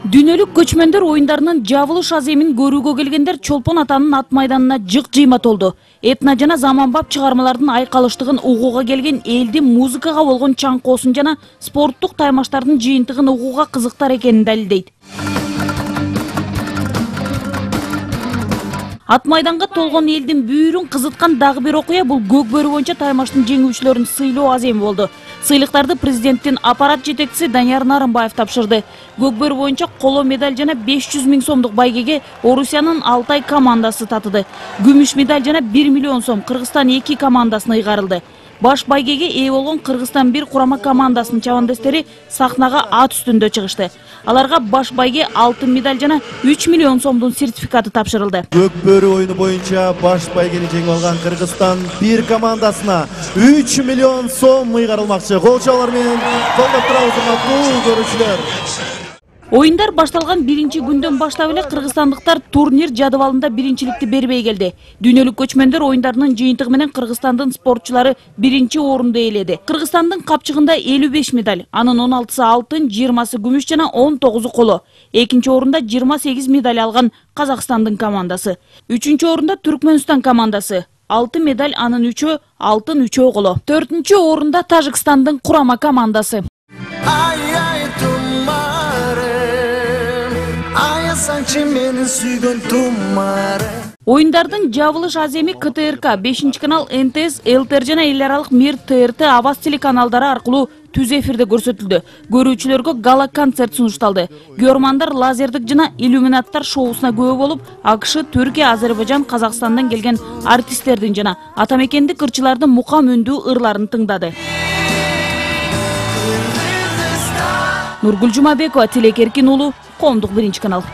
Дүйнөлүк көчмөндөр оюндарынын жабылыш аземин көрүүгө келгендер Чолпон атанын ат майданына жык-жыйма толду. Этно жана заманбап чыгармалардын айкалыштыгын угууга келген элдин музыкага болгон чаңкоосун жана спорттук таймаштардын жыйынтыгын угууга кызыктар экенин далилдейт. Ат майданга толгон элдин бүйүрүн кызыткан дагы бир окуя бул көк бөрү боюнча таймаштын жеңүүчүлөрүн сыйлоо аземи болду. Сыйлыктарды президенттин аппарат жетекчиси Данияр Нарымбаев тапшырды. Көк бөрү боюнча коло медаль жана 500 000 сомдук байгеге Орусиянын Алтай командасы татыды. Күмүш медаль жана 1 миллион сом Кыргызстан 2 командасына ыйгарылды. Баш байгеге ээ болгон Кыргызстан 1 курама командасынын чабандестери сахнага ат үстүндө чыгышты. Аларга баш байге алтын медаль жана 3 миллион сомдун сертификаты тапшырылды. Көк бөрү оюну боюнча баш байгени жеңип алган Кыргызстан 1 командасына 3 миллион сом ыйгарылмакчы. Кол чабуулар менен колдоп турабыз, урматтуу көрүүчүлөр. Оюндар башталган биринчи күндөн баштап эле кыргызстандыктар турнир жадыбалында биринчиликти бербей келди. Дүйнөлүк көчмөндөр оюндарынын жыйынтыгы менен Кыргызстандын спортчулары биринчи орунду ээледи. Кыргызстандын капчыгында 55 медаль, анын 16сы алтын, 20сы күмүш жана 19у коло. Экинчи орунда 28 медаль алган Казакстандын командасы. Үчүнчү орунда Түркмөнстан командасы. 6 медаль, анын 3өө алтын, 3өө коло. Төртүнчү орунда Тажикстандын курама командасы. Оюндардын жабылыш аземи КТРК, 5-канал НТС, ЛТР жана эл аралык Мир ТРТ Аваз телеканалдары аркылуу түз эфирде көрсөтүлдү. Көрүүчүлөргө гала концерт сунушталды. Көрмандар лазердик жана иллюминаттар шоусуна күбө болуп, АКШ, Түркия, Азербайжан, Казакстандан келген артисттердин жана атамекендик ырчылардын мукам үндүү ырларын тыңдады. Нургүл Жумабекова, Тилек Эркин уулу, Коомдук 1 канал.